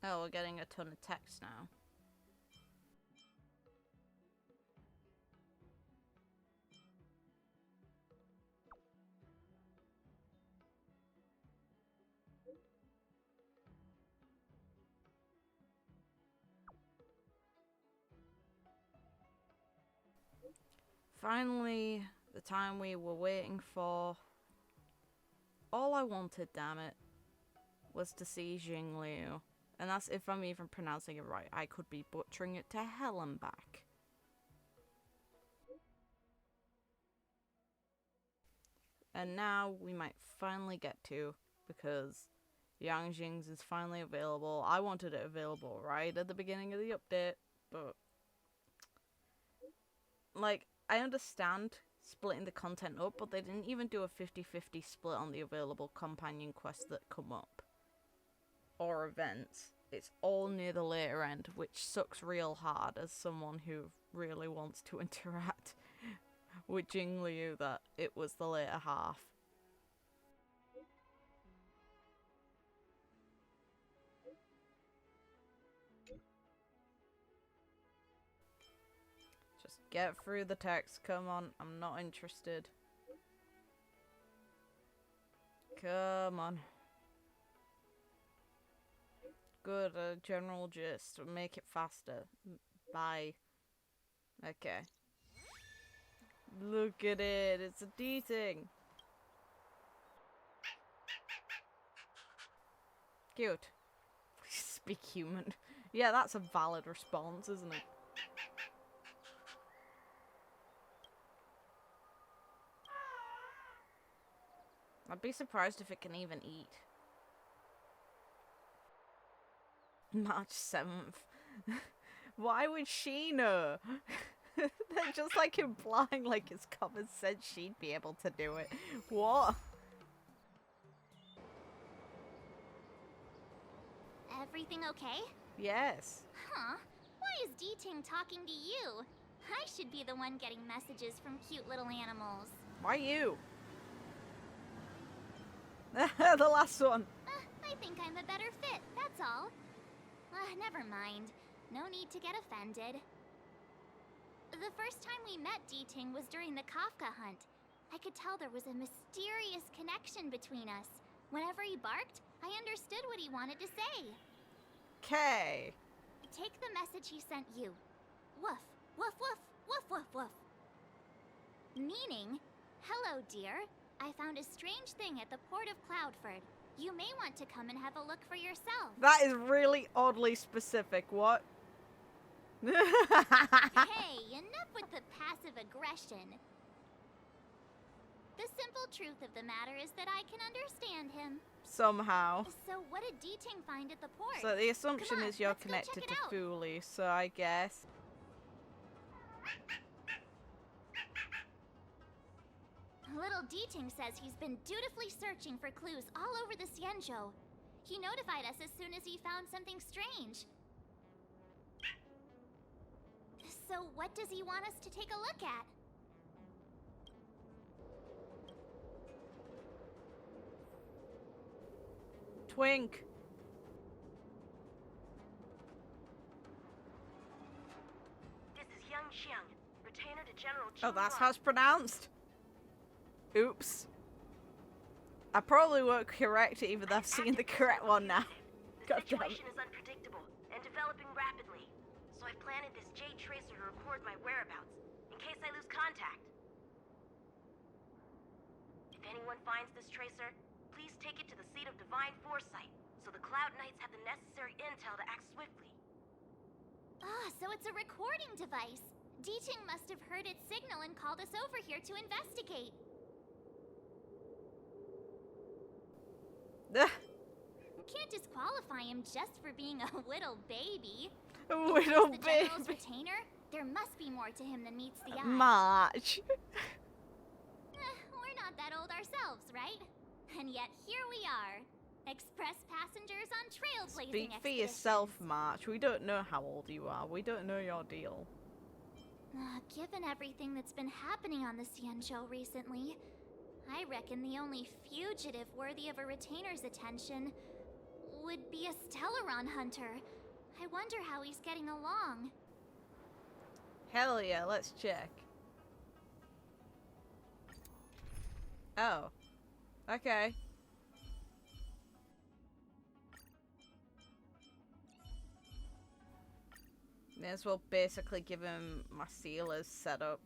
Oh, we're getting a ton of text now. Finally, the time we were waiting for. All I wanted, damn it, was to see Jingliu. And that's if I'm even pronouncing it right. I could be butchering it to hell and back. And now we might finally get to, because Yanqing's is finally available. I wanted it available right at the beginning of the update, but like, I understand splitting the content up, but they didn't even do a 50-50 split on the available companion quests that come up. Or events. It's all near the later end, which sucks real hard as someone who really wants to interact with Jingliu, that it was the later half. Just get through the text, come on, I'm not interested. Come on. Good, general gist. Make it faster. Bye. Okay. Look at it. It's a dating. Cute. Speak human. Yeah, that's a valid response, isn't it? I'd be surprised if it can even eat. March 7th. Why would she know? They're just like implying like it's common sense she'd be able to do it. What? Everything okay? Yes. Huh? Why is D-Ting talking to you? I should be the one getting messages from cute little animals. Why you? The last one. I think I'm a better fit, that's all. Never mind. No need to get offended. The first time we met D-Ting was during the Kafka hunt. I could tell there was a mysterious connection between us. Whenever he barked, I understood what he wanted to say. Okay. Take the message he sent you. Woof, woof, woof, woof, woof, woof. Meaning, hello, dear. I found a strange thing at the port of Cloudford. You may want to come and have a look for yourself. That is really oddly specific. What? Hey, enough with the passive aggression. The simple truth of the matter is that I can understand him. Somehow. So what did D-Ting find at the port? So the assumption Come on, is you're let's go check connected it to out. Fooly, so I guess. Little D-Ting says he's been dutifully searching for clues all over the Xianzhou. He notified us as soon as he found something strange. So what does he want us to take a look at? Twink. This is Yanqing, retainer to General Jingliu. Oh, that's how it's pronounced. Oops. I probably won't correct it even though I've seen the correct one now. The God damn it. situation is unpredictable and developing rapidly, so I've planted this jade tracer to record my whereabouts in case I lose contact. If anyone finds this tracer, please take it to the seat of divine foresight, so the Cloud Knights have the necessary intel to act swiftly. Ah, so it's a recording device. D-Ting must have heard its signal and called us over here to investigate. Can't disqualify him just for being a whittle baby. Little The General's baby. retainer? There must be more to him than meets the eye. March. We're not that old ourselves, right? And yet here we are. Express passengers on trailblazing Speak for expeditions. yourself, March. We don't know how old you are. We don't know your deal. Given everything that's been happening on the Xianzhou recently, I reckon the only fugitive worthy of a retainer's attention would be a Stellaron hunter. I wonder how he's getting along. Hell yeah, let's check. Oh. Okay. May as well basically give him my sealers set up.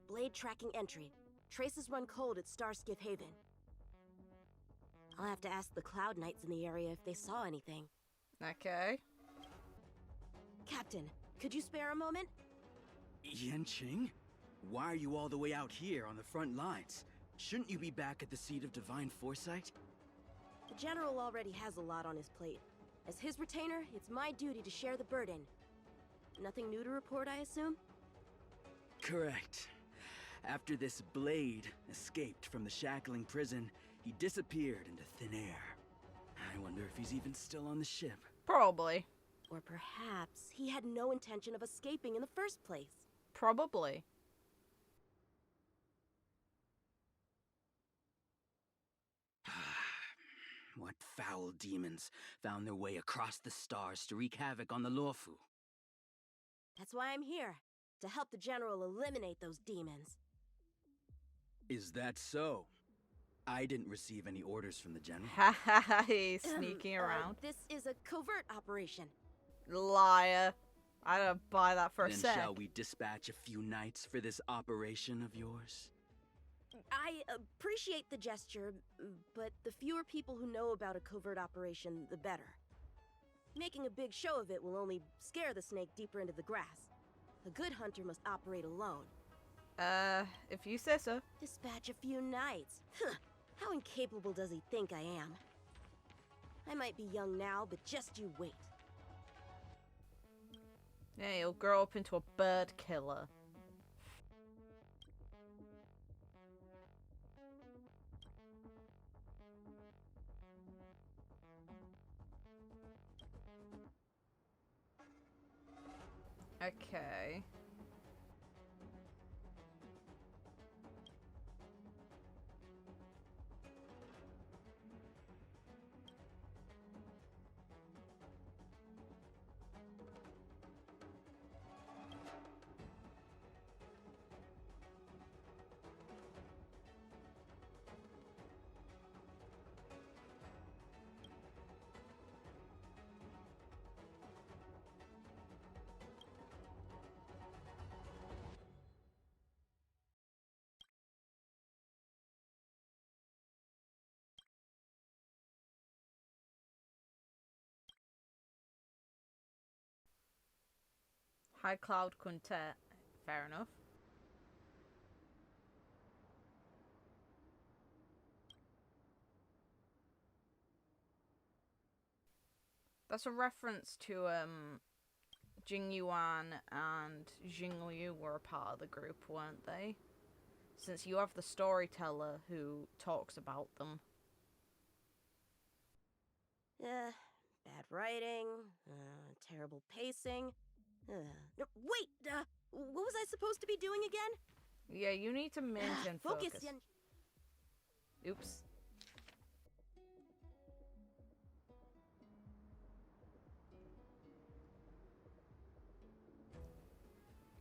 Blade tracking entry. Traces run cold at Starskiff Haven. I'll have to ask the Cloud Knights in the area if they saw anything. Okay. Captain, could you spare a moment? Yanqing? Why are you all the way out here on the front lines? Shouldn't you be back at the seat of divine foresight? The General already has a lot on his plate. As his retainer, it's my duty to share the burden. Nothing new to report, I assume? Correct. After this Blade escaped from the shackling prison, he disappeared into thin air. I wonder if he's even still on the ship. Probably. Or perhaps he had no intention of escaping in the first place. Probably. What foul demons found their way across the stars to wreak havoc on the Luofu? That's why I'm here, to help the General eliminate those demons. Is that so? I didn't receive any orders from the General. Ha ha ha, he's sneaking around. This is a covert operation. Liar. I don't buy that for a Then sec. shall we dispatch a few knights for this operation of yours? I appreciate the gesture, but the fewer people who know about a covert operation, the better. Making a big show of it will only scare the snake deeper into the grass. A good hunter must operate alone. If you say so. Dispatch a few knights. Huh. How incapable does he think I am? I might be young now, but just you wait. Yeah, he'll grow up into a bird killer. Okay. High Cloud Quintet. Fair enough. That's a reference to Jingliu and Jingliu were a part of the group, weren't they? Since you have the storyteller who talks about them. Bad writing, terrible pacing. No, wait! What was I supposed to be doing again? Yeah, you need to maintain focus. Focus, Oops.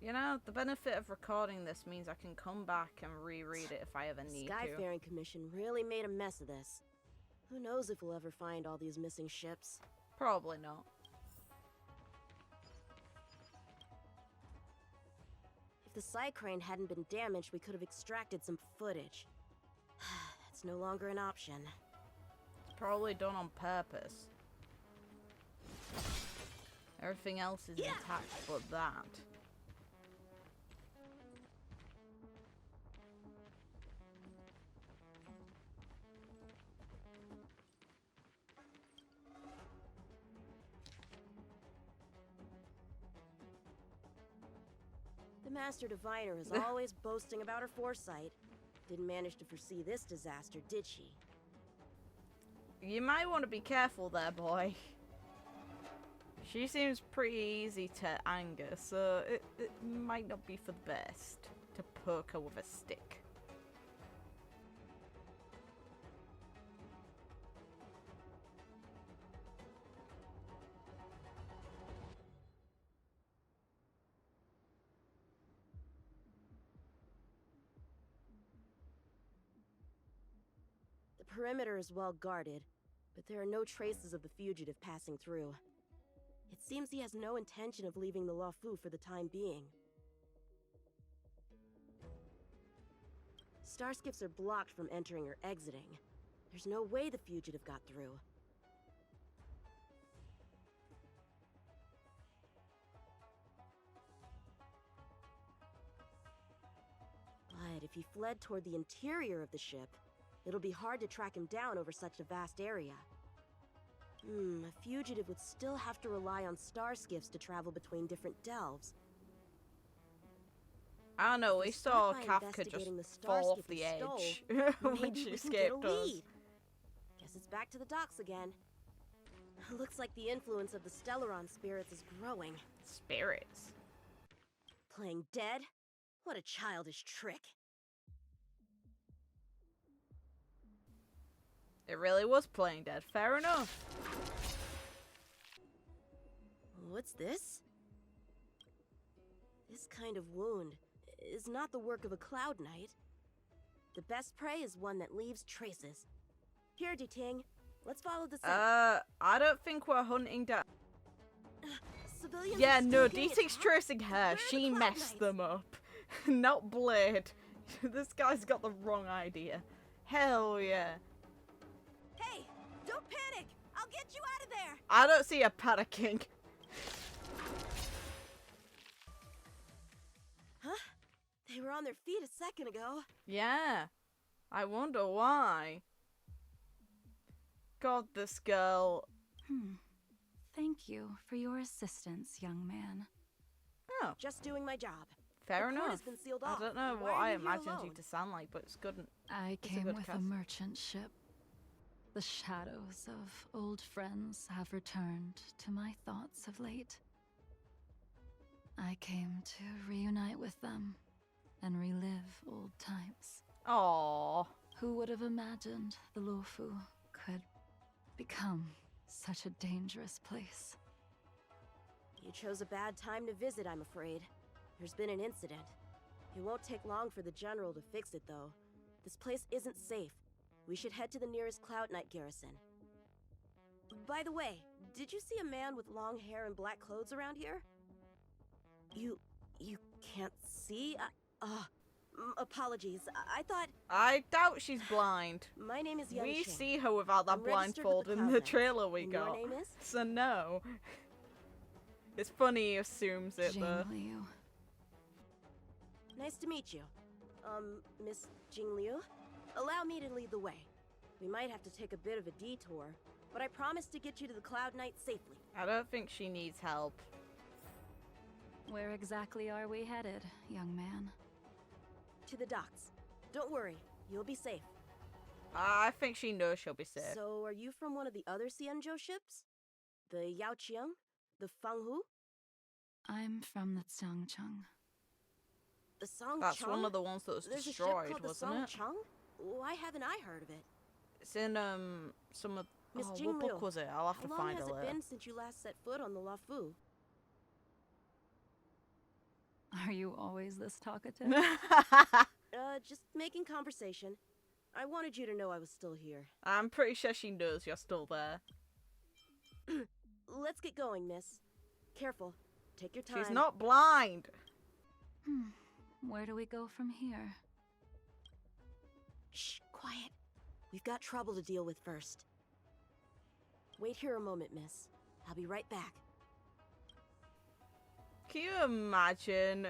You know, the benefit of recording this means I can come back and reread it if I ever need to. Skyfaring Commission really made a mess of this. Who knows if we'll ever find all these missing ships? Probably not. If the Psy Crane hadn't been damaged, we could have extracted some footage. That's no longer an option. It's probably done on purpose. Everything else is intact but that. The Master Diviner is always boasting about her foresight. Didn't manage to foresee this disaster, did she? You might want to be careful there, boy. She seems pretty easy to anger, so it might not be for the best to poke her with a stick. The perimeter is well guarded, but there are no traces of the fugitive passing through. It seems he has no intention of leaving the Luofu for the time being. Star skiffs are blocked from entering or exiting. There's no way the fugitive got through. But if he fled toward the interior of the ship, it'll be hard to track him down over such a vast area. A fugitive would still have to rely on star skiffs to travel between different delves. I don't know, we If we start saw by Kafka just investigating the star fall off skip he the stole, edge when maybe she we can get a escaped us. lead. Guess it's back to the docks again. Looks like the influence of the Stellaron spirits is growing. Spirits. Playing dead? What a childish trick. It really was playing dead. Fair enough. What's this? This kind of wound is not the work of a Cloud Knight. The best prey is one that leaves traces. Here, Ting, let's follow the scent. I don't think we're hunting down. Civilians Yeah, are no, still getting D6's attacked? tracing her. Where are the She Cloud messed Knights? them up. Not Blade. This guy's got the wrong idea. Hell yeah. Hey, don't panic! I'll get you out of there! I don't see a panicking. Huh? They were on their feet a second ago. Yeah. I wonder why. God, this girl. Thank you for your assistance, young man. Oh, Just doing my job. fair The port has enough. been sealed I off. don't know Why what are I you here imagined you alone? to sound like, but it's good. I It's a came good with a cast. merchant ship. The shadows of old friends have returned to my thoughts of late. I came to reunite with them and relive old times. Aww. Who would have imagined the Luofu could become such a dangerous place? You chose a bad time to visit, I'm afraid. There's been an incident. It won't take long for the General to fix it, though. This place isn't safe. We should head to the nearest Cloud Knight garrison. By the way, did you see a man with long hair and black clothes around here? You can't see? Apologies. I thought... I doubt she's blind. My name is Yanqing. We see her without that I'm registered with blindfold the in Cloud the Knights. trailer we And got. your name is? So no. It's funny he assumes it though. Jingliu. Nice to meet you. Miss Jingliu? Allow me to lead the way. We might have to take a bit of a detour, but I promise to get you to the Cloud Knight safely. I don't think she needs help. Where exactly are we headed, young man? To the docks. Don't worry, you'll be safe. I think she knows she'll be safe. So, are you from one of the other Xianzhou ships? The Yaoqiang? The Fanghu? I'm from the Xiangcheng. The Songchang? That's one of the ones that was There's destroyed, a ship called wasn't the it? Songchang? Why haven't I heard of it? It's in some of Miss what Jingliu, book was it? I'll have to How long find has it it later. been since you last set foot on the Luofu? Are you always this talkative? Just making conversation. I wanted you to know I was still here. I'm pretty sure she knows you're still there. Let's get going, miss. Careful. Take your time. She's not blind. Where do we go from here? Shh, quiet. We've got trouble to deal with first. Wait here a moment, miss. I'll be right back. Can you imagine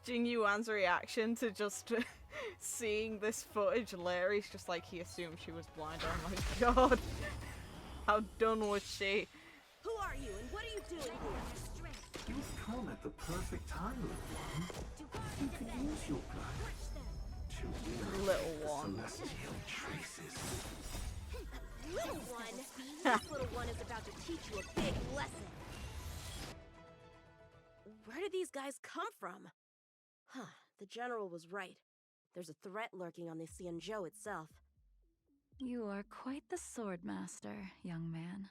Jing Yuan's reaction to just seeing this footage later? He's just like, he assumed she was blind. Oh my god. How done was she? Who are you and what are you doing here? You've come at the perfect time, little one. You can use your blood to realize Little the one. celestial traces. Little one? This little one is about to teach you a big lesson. Where did these guys come from? Huh, the General was right. There's a threat lurking on the Xianzhou itself. You are quite the sword master, young man.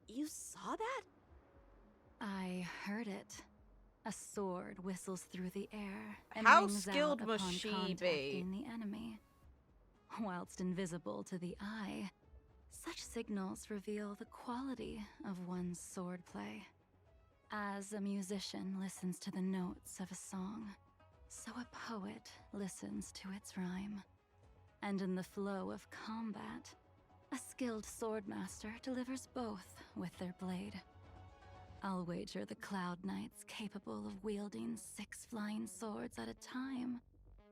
You saw that? I heard it. A sword whistles through the air and How rings skilled out must upon she be? contacting the enemy. Whilst invisible to the eye, such signals reveal the quality of one's swordplay. As a musician listens to the notes of a song, so a poet listens to its rhyme. And in the flow of combat, a skilled swordmaster delivers both with their blade. I'll wager the Cloud Knights capable of wielding 6 flying swords at a time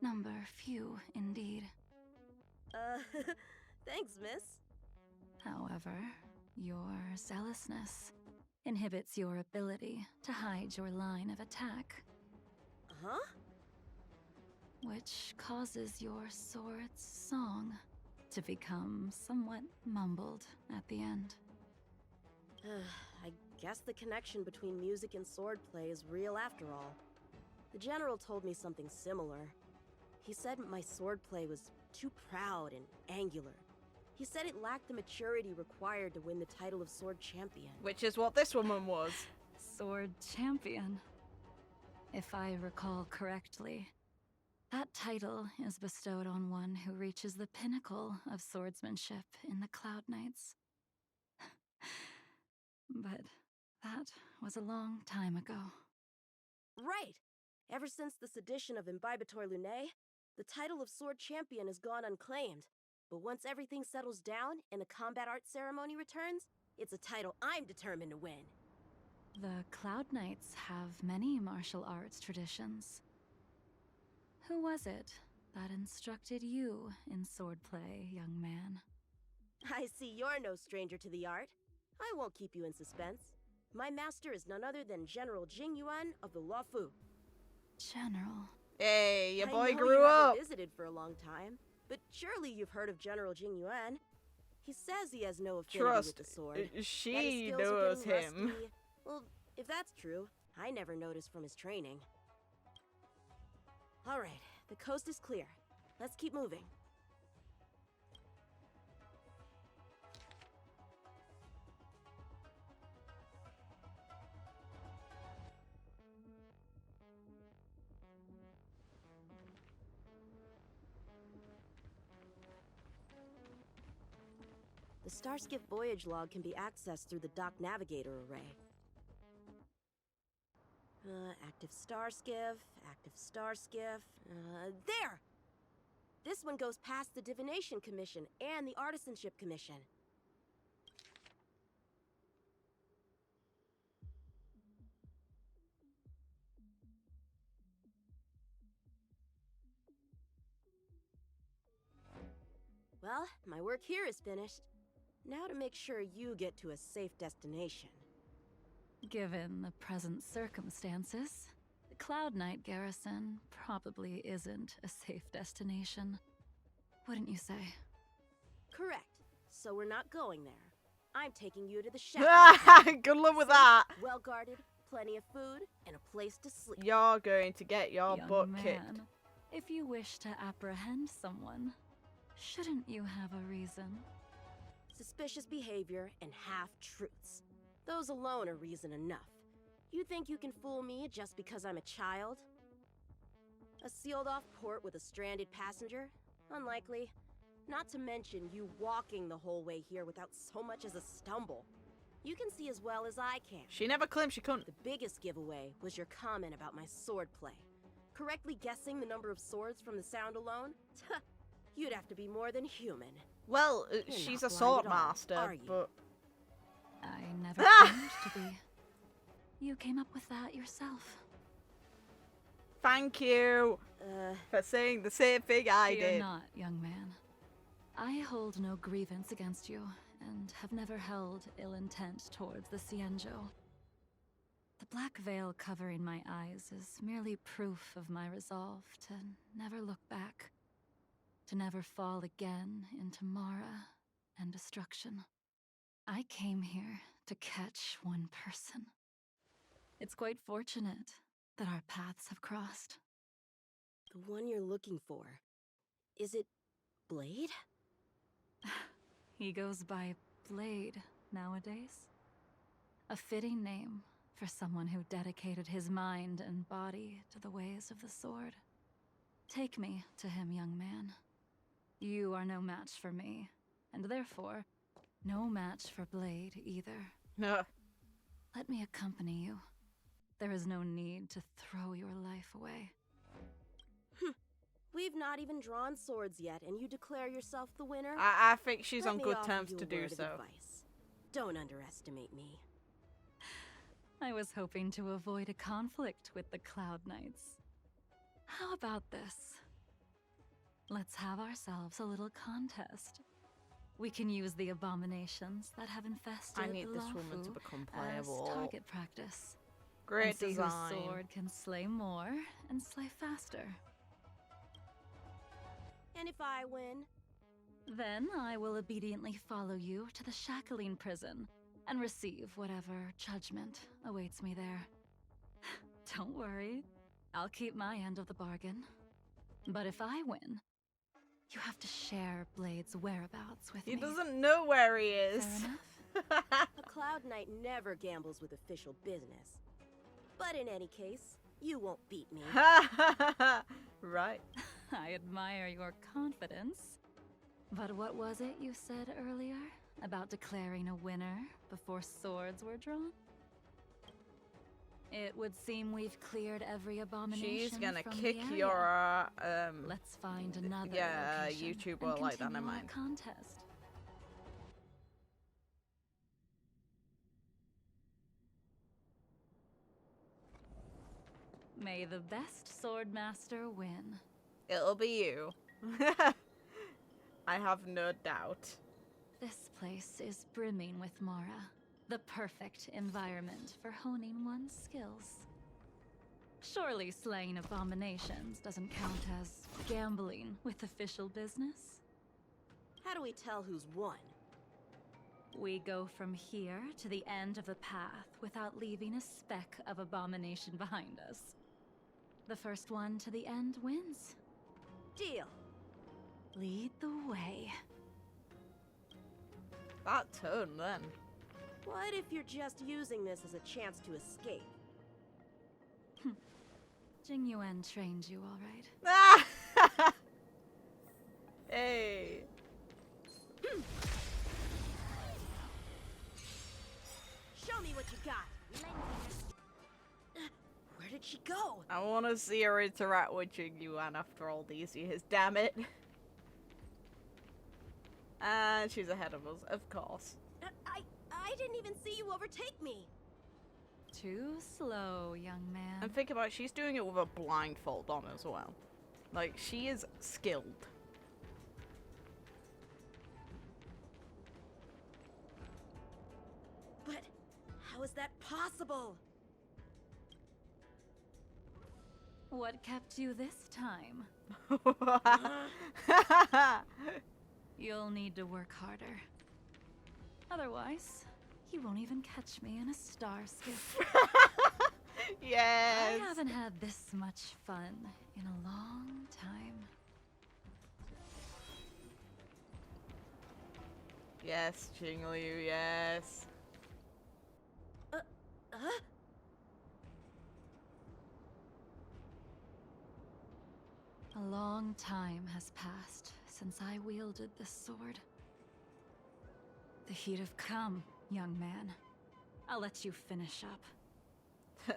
number few indeed. Thanks, miss. However, your zealousness inhibits your ability to hide your line of attack, Huh? which causes your sword's song to become somewhat mumbled at the end. I guess the connection between music and swordplay is real after all. The General told me something similar. He said my swordplay was too proud and angular. He said it lacked the maturity required to win the title of Sword Champion. Which is what this woman was. Sword champion. If I recall correctly, that title is bestowed on one who reaches the pinnacle of swordsmanship in the Cloud Knights. But that was a long time ago. Right! Ever since the sedition of Imbibitor Lunae, the title of Sword Champion has gone unclaimed. But once everything settles down and the combat art ceremony returns, it's a title I'm determined to win. The Cloud Knights have many martial arts traditions. Who was it that instructed you in swordplay, young man? I see you're no stranger to the art. I won't keep you in suspense. My master is none other than General Jingliu of the Luofu. General. Hey, your I boy know grew you up. haven't visited for a long time, but surely you've heard of General Jingliu. He says he has no affinity Trust, with the sword. that his she skills are knows getting him. rusty. Well, if that's true, I never noticed from his training. All right, the coast is clear. Let's keep moving. The Starskiff voyage log can be accessed through the dock navigator array. Active Starskiff, there! This one goes past the Divination Commission and the Artisanship Commission. Well, my work here is finished. Now to make sure you get to a safe destination. Given the present circumstances, the Cloud Knight garrison probably isn't a safe destination. Wouldn't you say? Correct. So we're not going there. I'm taking you to the shack. Good luck with that. Well guarded, plenty of food, and a place to sleep. You're going to get your Young butt man, kicked. if you wish to apprehend someone, shouldn't you have a reason? Suspicious behavior and half-truths. Those alone are reason enough. You think you can fool me just because I'm a child? A sealed-off port with a stranded passenger? Unlikely. Not to mention you walking the whole way here without so much as a stumble. You can see as well as I can. She never claimed she couldn't. The biggest giveaway was your comment about my swordplay. Correctly guessing the number of swords from the sound alone? You'd have to be more than human. Well, You're she's not a blind sword at all, master, are you? but I never claimed to be. You came up with that yourself. thank you for saying the same thing I Fear did. not, young man. I hold no grievance against you, and have never held ill intent towards the Xianzhou. The black veil covering my eyes is merely proof of my resolve to never look back, to never fall again into Mara and destruction. I came here to catch one person. It's quite fortunate that our paths have crossed. The one you're looking for. Is it Blade? He goes by Blade nowadays. A fitting name for someone who dedicated his mind and body to the ways of the sword. Take me to him, young man. You are no match for me, and therefore, no match for Blade either. No. Let me accompany you. There is no need to throw your life away. We've not even drawn swords yet, and you declare yourself the winner? I think she's Let on me good offer terms you to a do word of so. advice. Don't underestimate me. I was hoping to avoid a conflict with the Cloud Knights. How about this? Let's have ourselves a little contest. We can use the abominations that have infested I need the this woman to Laofu become as playable. target practice. Great And see design. whose sword can slay more and slay faster. And if I win? Then I will obediently follow you to the Shackling prison and receive whatever judgment awaits me there. Don't worry, I'll keep my end of the bargain. But if I win, you have to share Blade's whereabouts with He me. doesn't know where he Fair is. enough? A Cloud Knight never gambles with official business. But in any case, you won't beat me. Right. I admire your confidence. But what was it you said earlier about declaring a winner before swords were drawn? It would seem we've cleared every abomination. She's gonna from the kick area. your Let's find another yeah, location YouTuber and like continue our Dynamite. contest. May the best swordmaster win. It'll be you. I have no doubt. This place is brimming with Mara, the perfect environment for honing one's skills. Surely slaying abominations doesn't count as gambling with official business? How do we tell who's won? We go from here to the end of the path without leaving a speck of abomination behind us. The first one to the end wins. Deal. Lead the way. That tone then. What if you're just using this as a chance to escape? Jingliu trained you all right. Ah! Hey. Show me what you got. Where did she go? I want to see her interact with Jingliu after all these years. Damn it. And she's ahead of us, of course. I didn't even see you overtake me. Too slow, young man. And think about it, she's doing it with a blindfold on as well. Like, she is skilled. But how is that possible? What kept you this time? You'll need to work harder. Otherwise, you won't even catch me in a star skiff. Yes. I haven't had this much fun in a long time. Yes, Jingliu, yes. A long time has passed since I wielded this sword. The heat have come, young man. I'll let you finish up.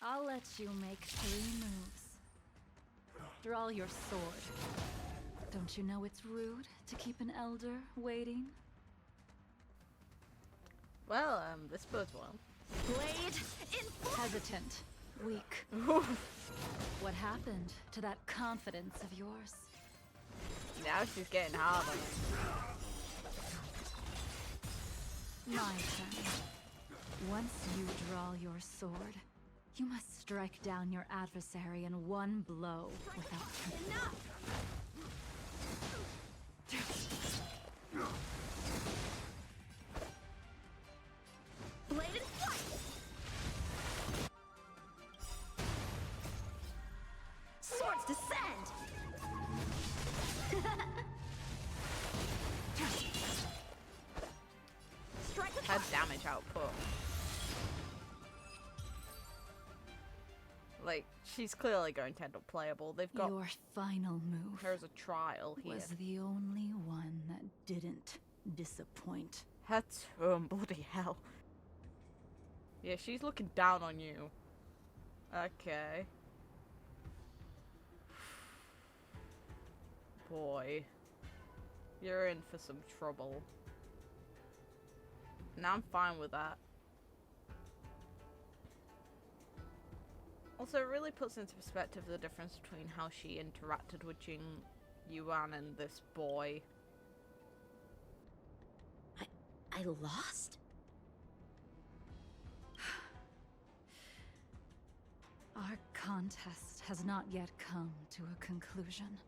I'll let you make 3 moves. Draw your sword. Don't you know it's rude to keep an elder waiting? Well, this bodes well. Blade in Hesitant. Weak. What happened to that confidence of yours? Now she's getting harder. My turn. Once you draw your sword, you must strike down your adversary in one blow without enough. damage output. Like, she's clearly going to end up playable. They've got Your final move her as a trial here. was the only one that didn't disappoint. Her turn, bloody hell. Yeah, she's looking down on you. Okay. Boy. You're in for some trouble. And I'm fine with that. Also, it really puts into perspective the difference between how she interacted with Jingliu and this boy. I lost? Our contest has not yet come to a conclusion.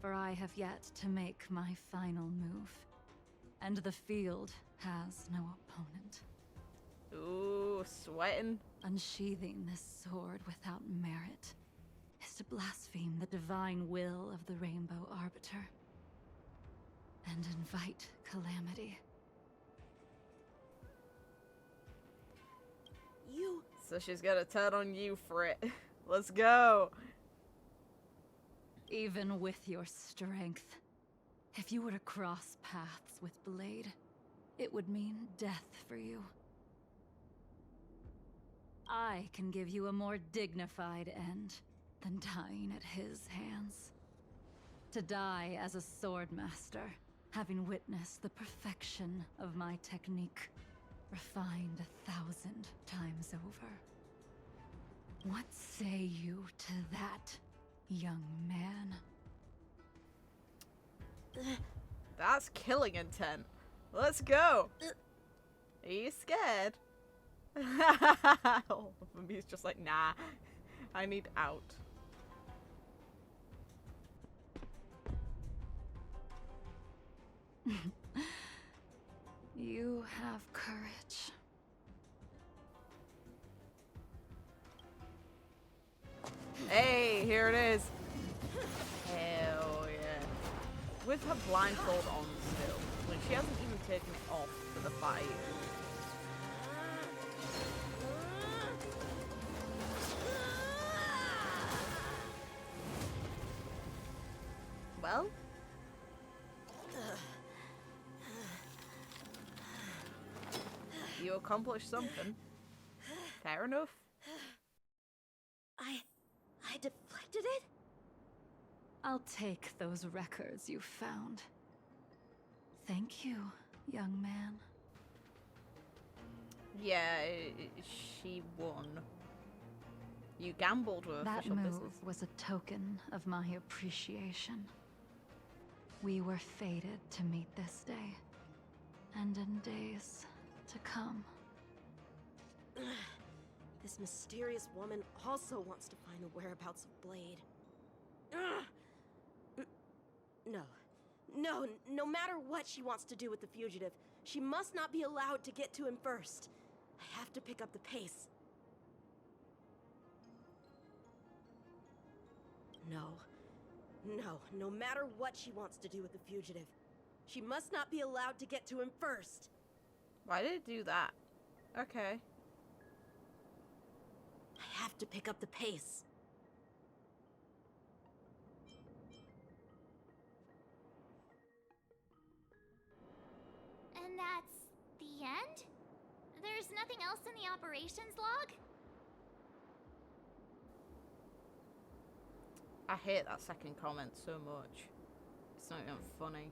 For I have yet to make my final move. And the field has no opponent. Ooh, sweating. Unsheathing this sword without merit is to blaspheme the divine will of the Rainbow Arbiter and invite calamity. You... So she's gonna turn on you for it. Let's go. Even with your strength, if you were to cross paths with Blade, it would mean death for you. I can give you a more dignified end than dying at his hands. To die as a swordmaster, having witnessed the perfection of my technique, refined 1,000 times over. What say you to that, young man? That's killing intent. Let's go. Are you scared? Oh, he's just like, nah. I need out. You have courage. Hey, here it is. Hell yeah. With her blindfold on still. When she hasn't even taken it off for the fight. Well? You accomplished something. Fair enough. I deflected it? I'll take those records you found. Thank you, young man. Yeah, she won. You gambled with That official move business. was a token of my appreciation. We were fated to meet this day, and in days to come. This mysterious woman also wants to find the whereabouts of Blade. No matter what she wants to do with the fugitive, she must not be allowed to get to him first. I have to pick up the pace. No matter what she wants to do with the fugitive, she must not be allowed to get to him first. Why did it do that? Okay. I have to pick up the pace. And that's the end? There's nothing else in the operations log? I hate that second comment so much. It's not even funny.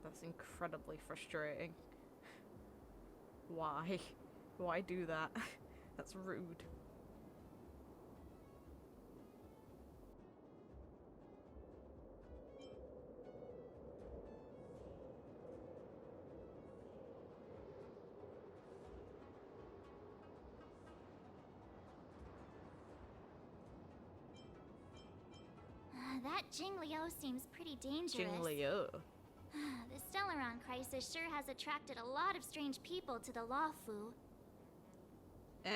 That's incredibly frustrating. Why? Why do that? That's rude. That Jingliu seems pretty dangerous. Jingliu. The Stellaron crisis sure has attracted a lot of strange people to the Lawfu.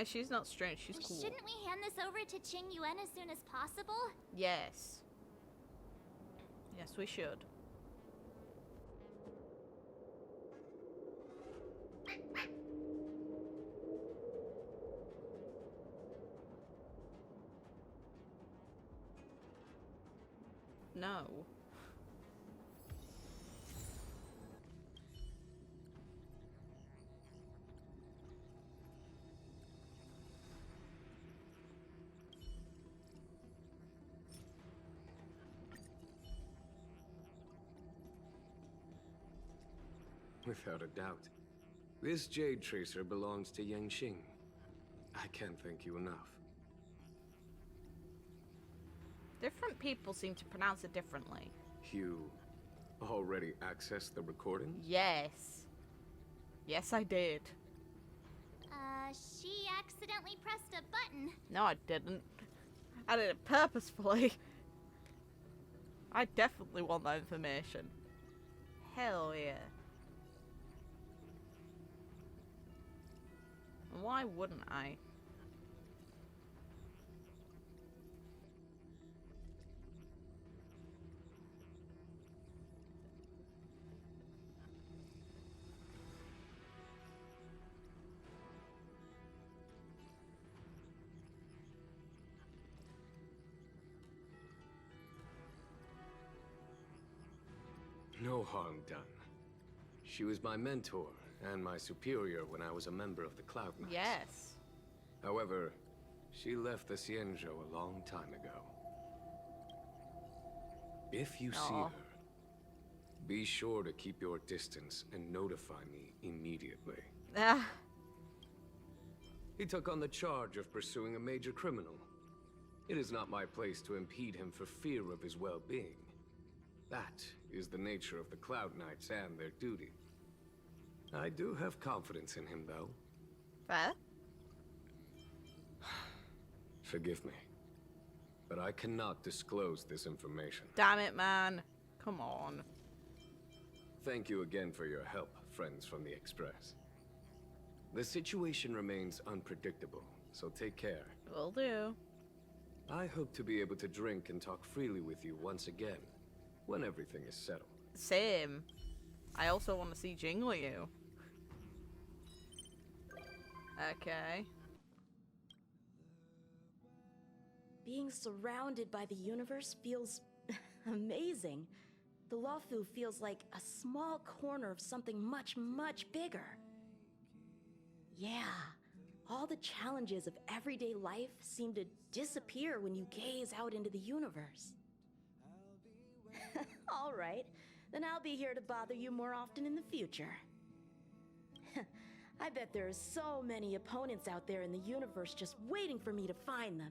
She's not strange, she's cool. Shouldn't we hand this over to Qing Yuan as soon as possible? Yes. Yes, we should. No. Without a doubt. This Jade Tracer belongs to Yanqing. I can't thank you enough. Different people seem to pronounce it differently. You already accessed the recording? Yes. Yes, I did. She accidentally pressed a button. No, I didn't. I did it purposefully. I definitely want that information. Hell yeah. Why wouldn't I? No harm done. She was my mentor and my superior when I was a member of the Cloud Knights. Yes. However, she left the Xianzhou a long time ago. If you see Aw. her, be sure to keep your distance and notify me immediately. Ah. He took on the charge of pursuing a major criminal. It is not my place to impede him for fear of his well-being. That is the nature of the Cloud Knights and their duty. I do have confidence in him, though. Fair. Forgive me, but I cannot disclose this information. Damn it, man. Come on. Thank you again for your help, friends from the Express. The situation remains unpredictable, so take care. Will do. I hope to be able to drink and talk freely with you once again, when everything is settled. Same. I also want to see Jingliu. Okay. Being surrounded by the universe feels amazing. The Luofu feels like a small corner of something much, much bigger. Yeah, all the challenges of everyday life seem to disappear when you gaze out into the universe. All right, then I'll be here to bother you more often in the future. I bet there are so many opponents out there in the universe just waiting for me to find them.